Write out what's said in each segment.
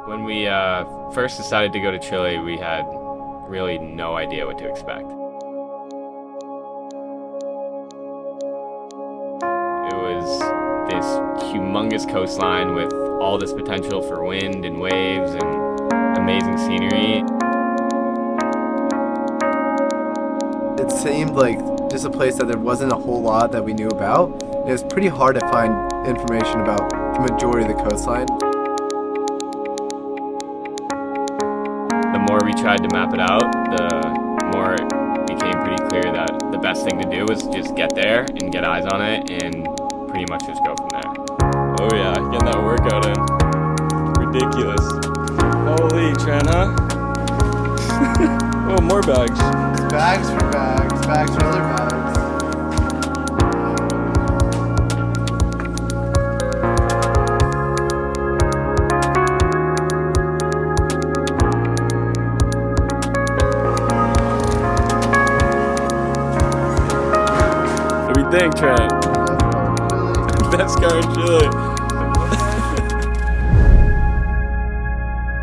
When we first decided to go to Chile, we had really no idea what to expect. It was this humongous coastline with all this potential for wind and waves and amazing scenery. It seemed like just a place that there wasn't a whole lot that we knew about. It was pretty hard to find information about the majority of the coastline. The more we tried to map it out, the more it became pretty clear that the best thing to do was just get there and get eyes on it and pretty much just go from there. Oh yeah, getting that workout in. Ridiculous. Holy, Trent, huh? Oh, more bags. It's bags for bags, bags for other bags. What do you think, Trent? Best car in Chile.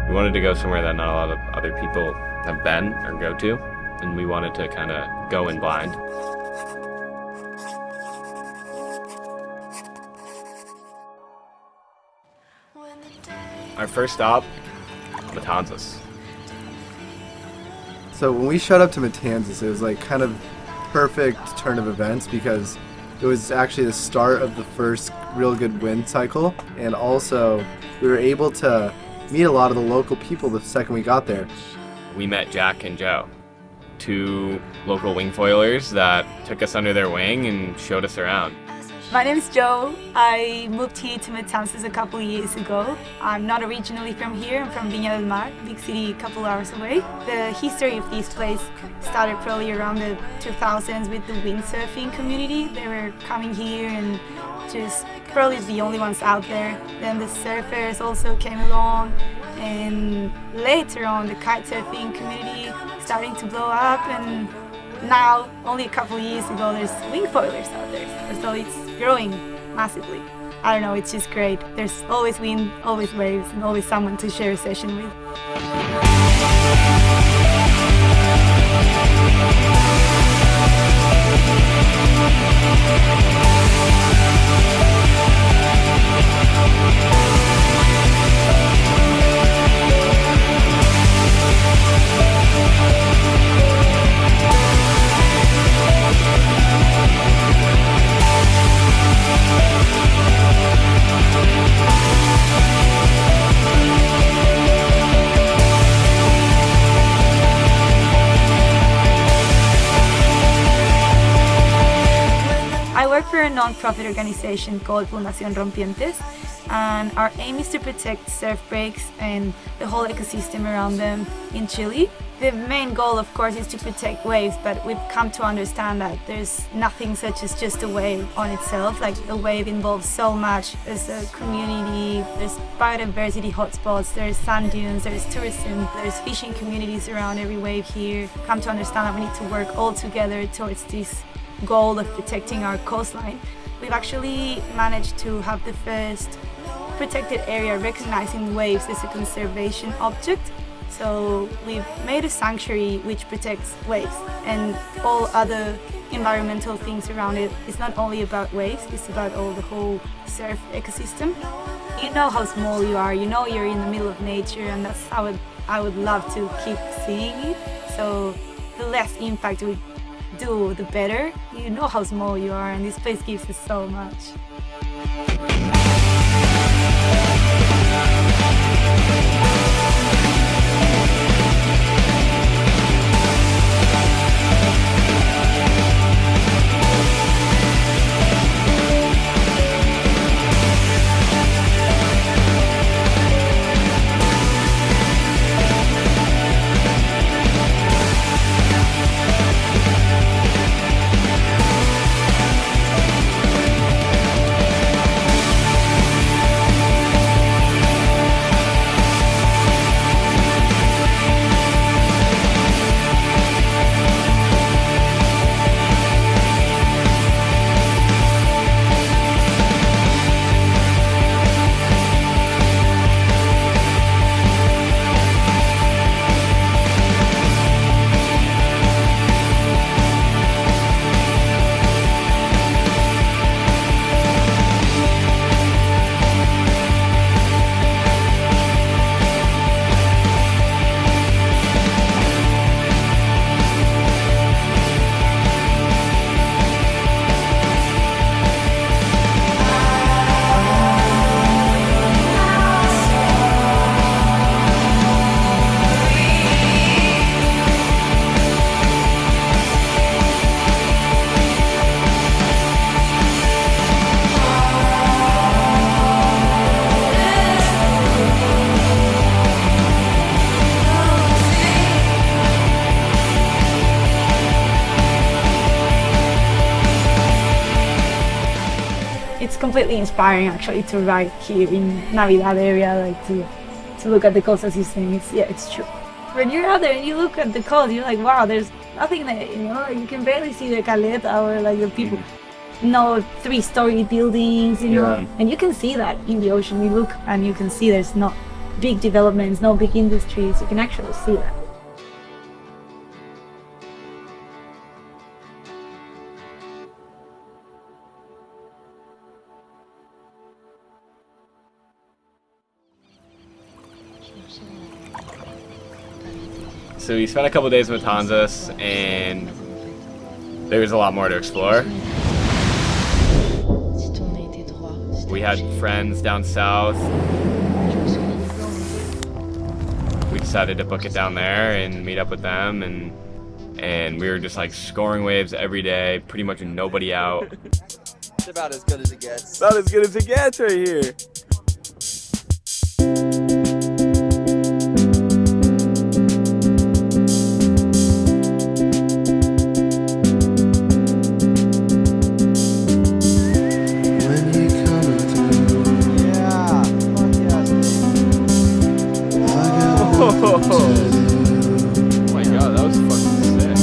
We wanted to go somewhere that not a lot of other people have been or go to, and we wanted to kind of go in blind. Our first stop, Matanzas. So when we showed up to Matanzas, it was like kind of perfect turn of events because it was actually the start of the first real good wind cycle, and also we were able to meet a lot of the local people the second we got there. We met Jack and Joe, two local wing foilers that took us under their wing and showed us around. My name is Joe. I moved here to Matanzas a couple of years ago. I'm not originally from here. I'm from Viña del Mar, big city a couple hours away. The history of this place started probably around the 2000s with the windsurfing community. They were coming here and just probably the only ones out there. Then the surfers also came along, and later on the kitesurfing community starting to blow up, and now, only a couple of years ago, there's wing foilers out there, so it's growing massively. I don't know, it's just great. There's always wind, always waves, and always someone to share a session with. I work for a non-profit organization called Fundación Rompientes, and our aim is to protect surf breaks and the whole ecosystem around them in Chile. The main goal, of course, is to protect waves, but we've come to understand that there's nothing such as just a wave on itself. Like, a wave involves so much. There's a community, there's biodiversity hotspots, there's sand dunes, there's tourism, there's fishing communities around every wave here. Come to understand that we need to work all together towards this goal of protecting our coastline. We've actually managed to have the first protected area recognizing waves as a conservation object. So we've made a sanctuary which protects waves and all other environmental things around it. It's not only about waves, it's about the whole surf ecosystem. You know how small you are, you know you're in the middle of nature, and that's how I would love to keep seeing it. So the less impact we do, the better. You know how small you are, and this place gives us so much. it's completely inspiring actually to ride here in Navidad area, like to look at the coastal system. It's true. When you're out there and you look at the coast, you're like, wow, there's nothing there, you know, like you can barely see the caleta or like the people. No 3-story buildings, you know, and you can see that in the ocean. You look and you can see there's not big developments, no big industries. You can actually see that. So we spent a couple days in Matanzas, and there was a lot more to explore. We had friends down south. We decided to book it down there and meet up with them, and we were just like scoring waves every day, pretty much with nobody out. It's about as good as it gets. About as good as it gets right here. Oh my god, that was fucking sick.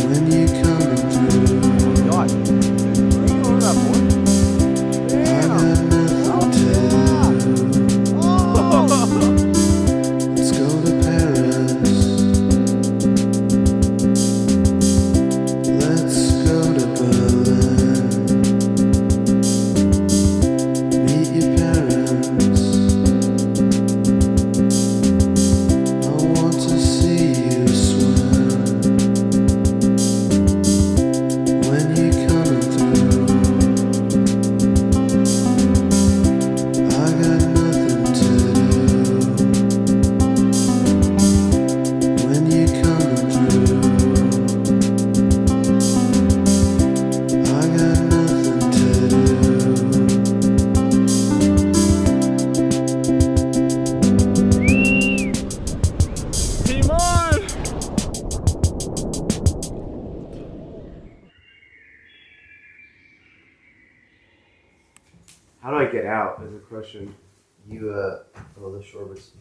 When you coming through, Oh my god. Are you on that board? let's go to Paris. Let's go to Berlin. Meet your parents. I want to see you swim. When you coming through, I got nothing to do. When you coming through, I got nothing to do. Team on! How do I get out is a question. Well, the shore was.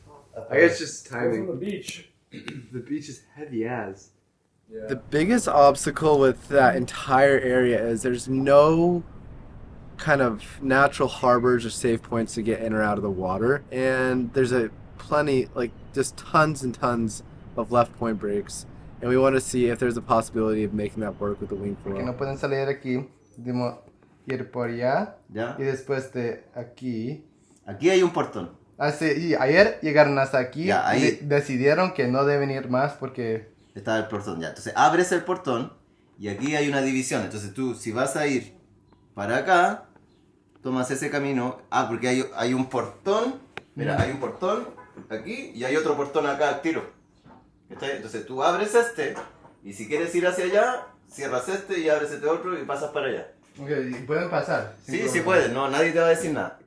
I guess just From timing. the beach. The beach is heavy as. Yeah. The biggest obstacle with that entire area is there's no kind of natural harbors or safe points to get in or out of the water, and there's just tons and tons of left point breaks, and we want to see if there's a possibility of making that work with the wing Porque foil. no pueden salir aquí. Dimos ir por allá ¿Ya? y después de aquí. Aquí hay un portón. Y ayer llegaron hasta aquí Ya, ahí. y decidieron que no deben ir más porque Está el portón, ya. Entonces abres el portón y aquí hay una división. Entonces tú, si vas a ir para acá, tomas ese camino. Ah, porque hay un portón. Mira, hay un portón aquí y hay otro portón acá al tiro. ¿Está bien? Entonces tú abres este y si quieres ir hacia allá, cierras este y abres este otro y pasas para allá. okay, pueden pasar. sin Sí, sí problema. puedes. No, nadie te va a decir nada.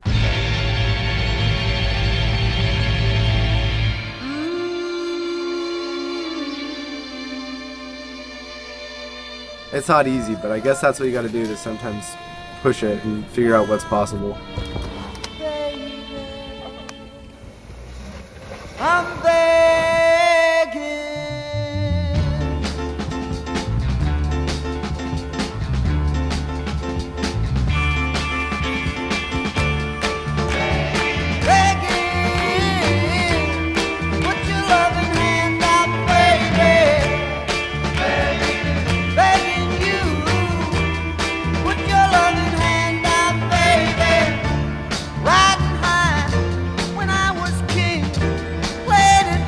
It's not easy, but I guess that's what you got to do to sometimes push it and figure out what's possible. I'm begging. Begging. Put your loving hand out, baby. Begging you. Put your loving hand out, baby. Riding high when I was king. Played it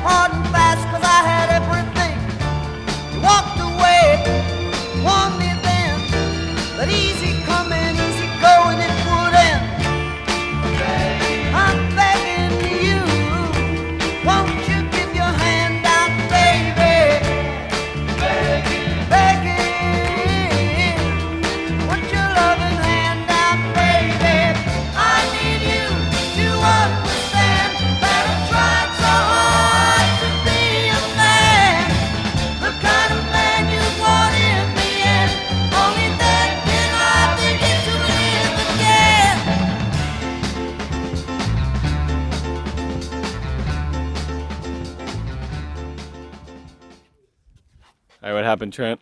happened, Trent?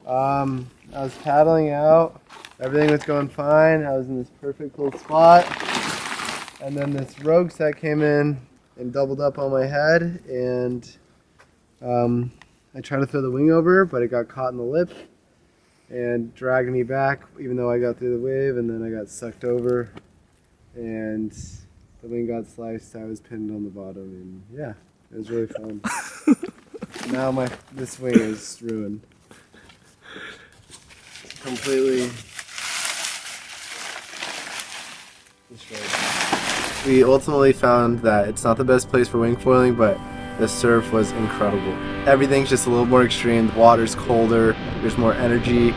I was paddling out. Everything was going fine. I was in this perfect little spot. And then this rogue set came in and doubled up on my head. And I tried to throw the wing over, but it got caught in the lip and dragged me back, even though I got through the wave. And then I got sucked over. And the wing got sliced. I was pinned on the bottom. And yeah, it was really fun. Now this wing is ruined. Completely destroyed. We ultimately found that it's not the best place for wing foiling, but the surf was incredible. Everything's just a little more extreme. The water's colder. There's more energy.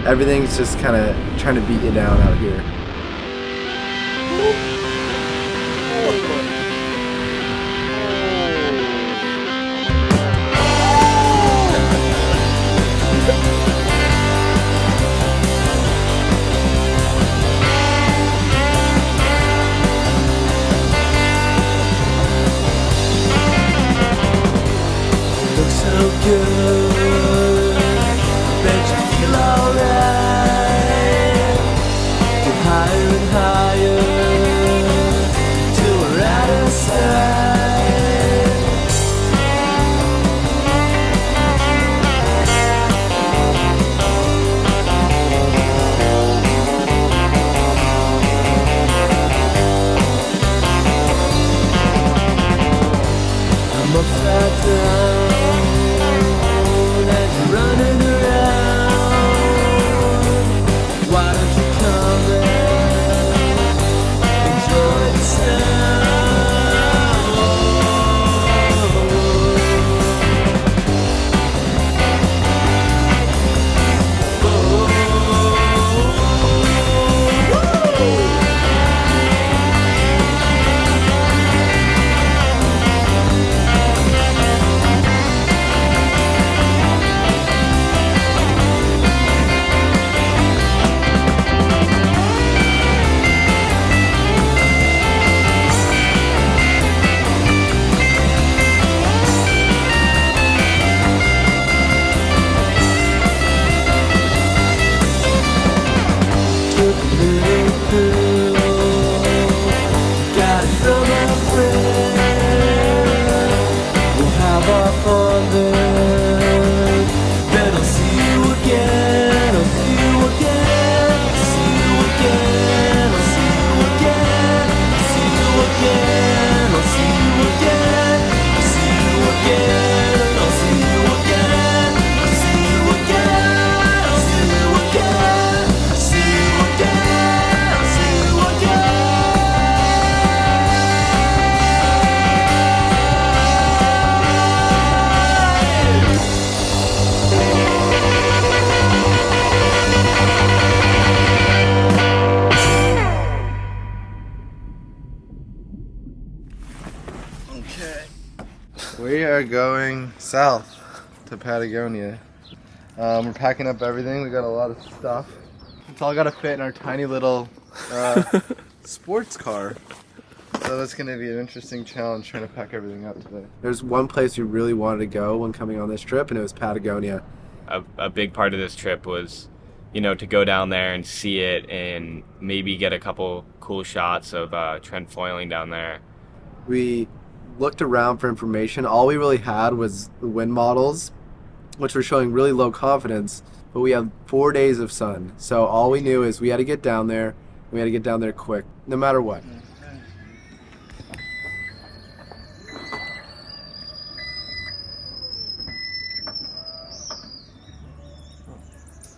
Everything's just kind of trying to beat you down out here. We are going south to Patagonia. We're packing up everything. We got a lot of stuff. It's all got to fit in our tiny little sports car. So that's going to be an interesting challenge trying to pack everything up today. There's one place we really wanted to go when coming on this trip, and it was Patagonia. A big part of this trip was, to go down there and see it and maybe get a couple cool shots of Trent foiling down there. We looked around for information. All we really had was the wind models, which were showing really low confidence, but we had 4 days of sun. So all we knew is we had to get down there. We had to get down there quick, no matter what.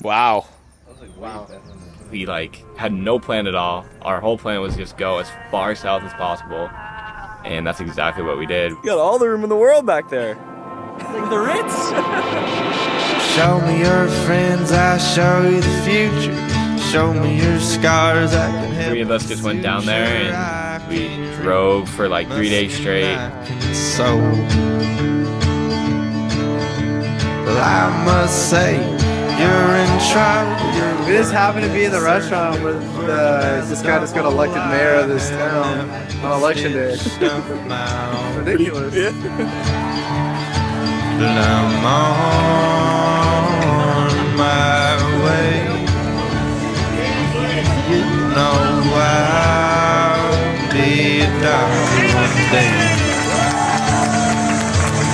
Wow. We had no plan at all. Our whole plan was just go as far south as possible, and that's exactly what we did. You got all the room in the world back there. It's like the Ritz. Show me your friends, I show you the future. Show me your scars, I can help. 3 of us just went down there and we drove for 3 days straight. So, well, I must say, you're in trouble. We just happened to be in the restaurant where this guy just got elected mayor of this town on election day. Ridiculous. But I'm on my way. You know I'll be a doctor one day.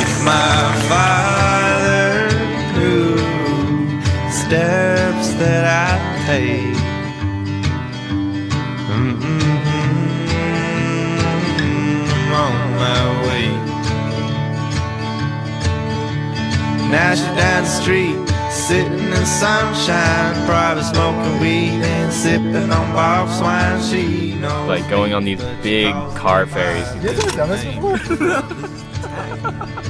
If my father knew the steps that I take, on my way. Now she's down the street, sitting in the sunshine, probably smoking weed and sipping on box wine. She knows Like going on these big car ferries. You guys ever done this before?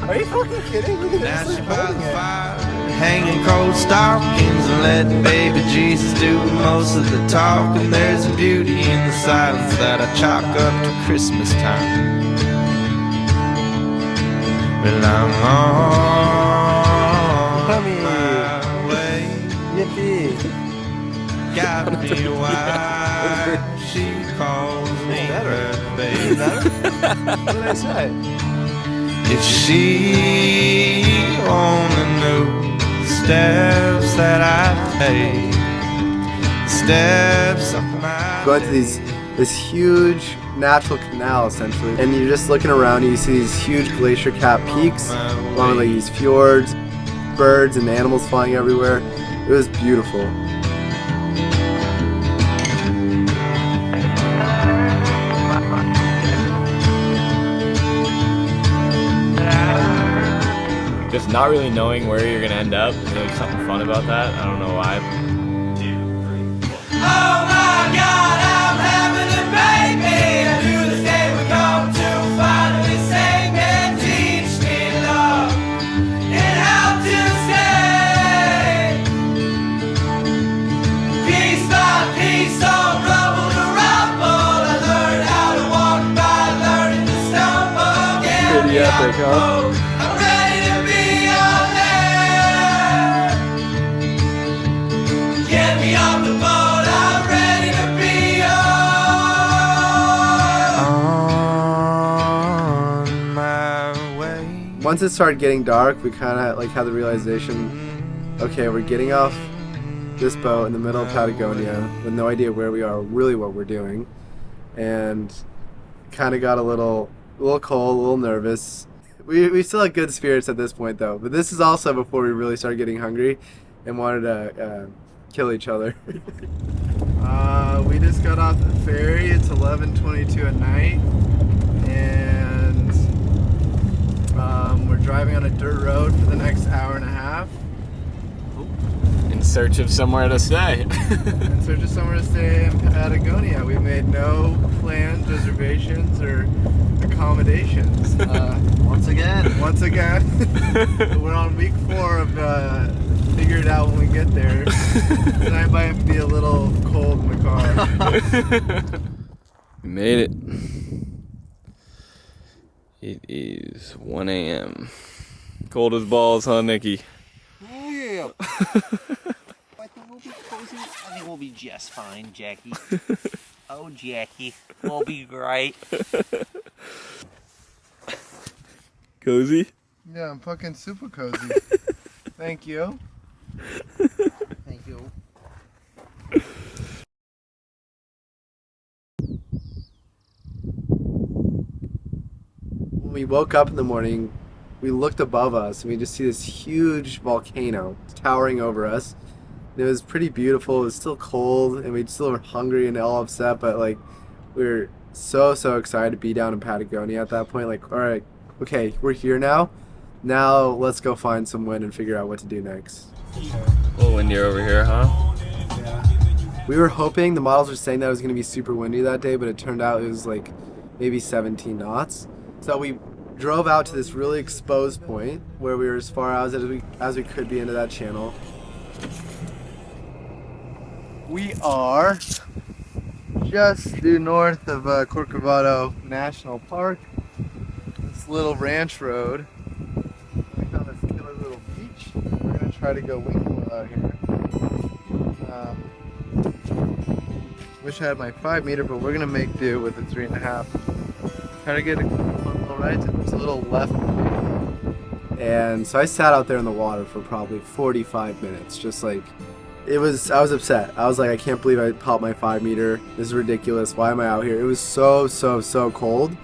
Are you fucking kidding? Look at now this. she Like, by holding the it. fire, hanging cold stockings and letting baby Jesus do most of the talking. There's a beauty in the silence that I chalk up to Christmas time. Well, I'm on Tommy. my way. Yippee. Got me why she calls me her baby. What did I say? If she only knew the steps that I take, steps of my Going to this huge natural canal essentially, and you're just looking around and you see these huge glacier cap peaks along with like these fjords, birds and animals flying everywhere. It was beautiful. Just not really knowing where you're gonna end up. There's something fun about that. I don't know why. Oh my God, I'm having a baby. I knew this day would come to finally save me, teach me love and how to stay. Piece by piece, all rubble to rumble. I learned how to walk by learning to stumble. Get Pretty me epic, off the huh? boat. I'm ready to be on there. Get me off the boat. I'm ready to be on my way. Once it started getting dark, we kind of like had the realization, okay, we're getting off this boat in the middle of Patagonia with no idea where we are, really what we're doing, and kind of got a little cold, a little nervous. We still had good spirits at this point though, but this is also before we really started getting hungry and wanted to kill each other. We just got off the ferry. It's 11:22 at night, and we're driving on a dirt road for the next hour and a half In search of somewhere to stay. in search of somewhere to stay in Patagonia. We made no plans, reservations, or accommodations. Once again. Once again, we're on week 4 of figure it out when we get there. Tonight might be a little cold in the car. We made it. It is 1 a.m. Cold as balls, huh, Nikki? Oh yeah. I think we'll be cozy. I think we'll be just fine, Jackie. Oh, Jackie, we'll be great. Cozy? Yeah, I'm fucking super cozy. Thank you. Thank you. When we woke up in the morning, we looked above us and we just see this huge volcano towering over us. And it was pretty beautiful. It was still cold and we still were hungry and all upset, but like we were so excited to be down in Patagonia at that point. Like, all right, okay, we're here now. Now let's go find some wind and figure out what to do next. A little windier over here, huh? We were hoping, the models were saying that it was going to be super windy that day, but it turned out it was like maybe 17 knots. So we drove out to this really exposed point where we were as far out as we could be into that channel. We are just due north of Corcovado National Park. This little ranch road. We found this killer little beach. We're going to try to go wing out here. Wish I had my 5 meter, but we're gonna make do with the 3.5. Try to get a little right. It's a little left, And so I sat out there in the water for probably 45 minutes, just like, I was upset. I was like, I can't believe I popped my 5 meter. This is ridiculous. Why am I out here? It was so cold.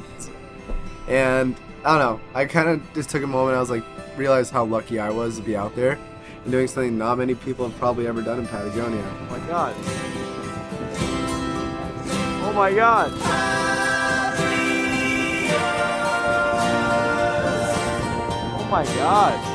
And I don't know, I kind of just took a moment. I was like, realized how lucky I was to be out there and doing something not many people have probably ever done in Patagonia. Oh my god. Oh my god. Oh my god.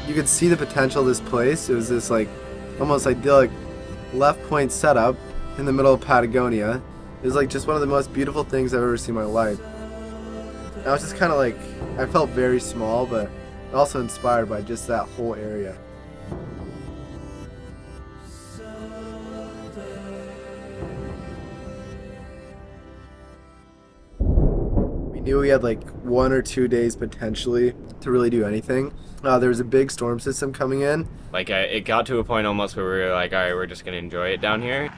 You could see the potential of this place. It was this like almost idyllic left point setup in the middle of Patagonia. It was like just one of the most beautiful things I've ever seen in my life. And I was just kind of like, I felt very small, but also inspired by just that whole area. We knew we had like 1 or 2 days potentially to really do anything. There was a big storm system coming in. Like, it got to a point almost where we were like, all right, we're just going to enjoy it down here.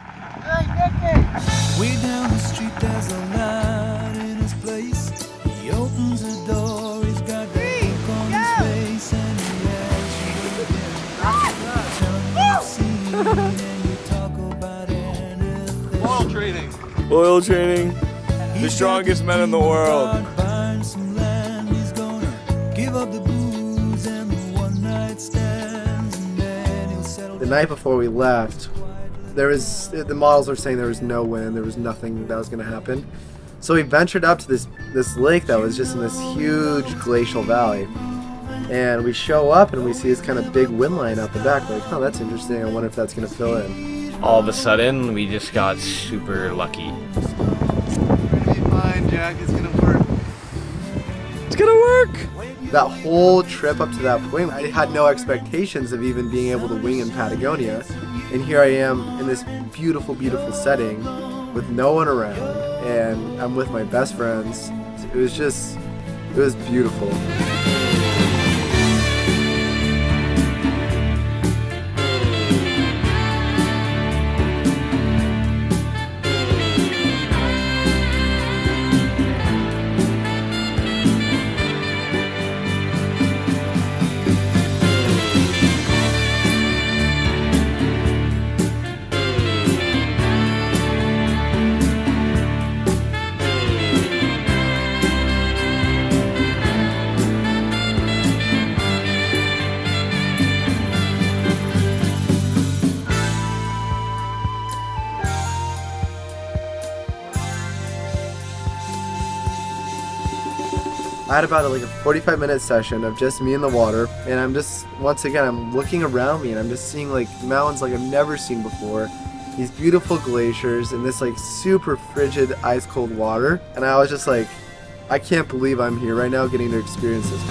Way down the street there's a light in his place. He opens the door, he's got that look on his face, and he asks you again. Tell him you've seen and you talk about anything. Oil training. Oil training. The strongest men in the world. Buying some land, he's gonna give up the booze and the one night stands, and then he'll settle. The night before we left, the models were saying there was no wind, there was nothing that was going to happen. So we ventured up to this lake that was just in this huge glacial valley. And we show up and we see this kind of big wind line out the back. Like, oh, that's interesting. I wonder if that's going to fill in. All of a sudden, we just got super lucky. Be fine, Jack. It's going to work. It's gonna work. That whole trip up to that point, I had no expectations of even being able to wing in Patagonia. And here I am in this beautiful, beautiful setting with no one around. And I'm with my best friends. It was beautiful. I had about like a 45-minute session of just me in the water, and I'm just, once again, I'm looking around me and I'm just seeing like mountains like I've never seen before, these beautiful glaciers and this like super frigid ice cold water, and I was just like, I can't believe I'm here right now getting to experience this.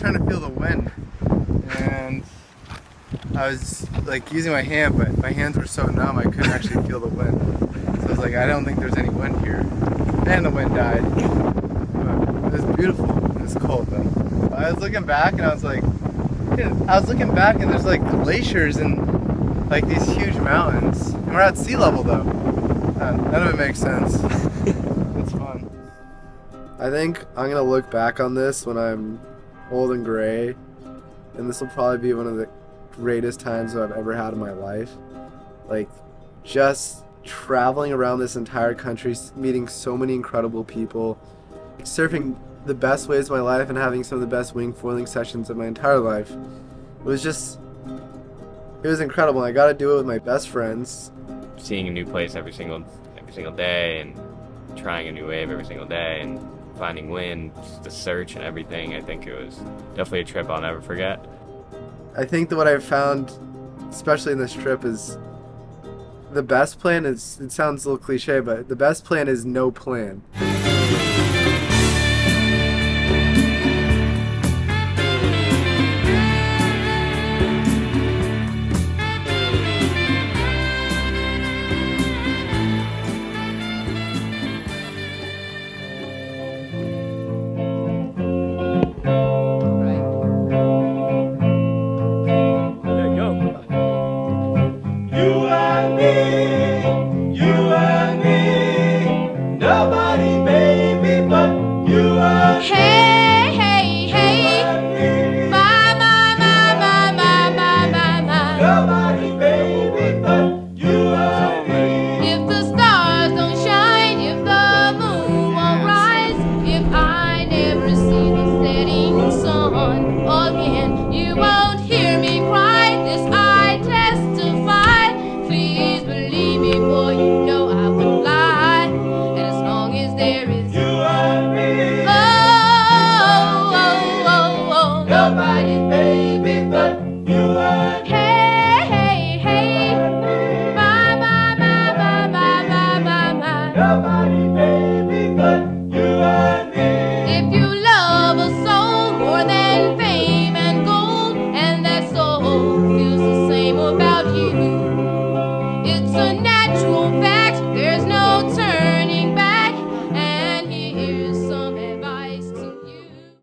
trying to feel the wind, and I was like using my hand, but my hands were so numb I couldn't actually feel the wind. So I was like, I don't think there's any wind here. And the wind died. But it was beautiful. It was cold though. I was looking back and I was like, and there's like glaciers and like these huge mountains. And we're at sea level though. None of it makes sense. It's fun. I think I'm gonna look back on this when I'm old and gray, and this will probably be one of the greatest times that I've ever had in my life. Like, just traveling around this entire country, meeting so many incredible people, surfing the best waves of my life, and having some of the best wing foiling sessions of my entire life. It was incredible. I got to do it with my best friends. Seeing a new place every single day, and trying a new wave every single day, and finding wind, just the search and everything. I think it was definitely a trip I'll never forget. I think that what I've found, especially in this trip, is the best plan is, it sounds a little cliche, but the best plan is no plan. Nobody, baby, but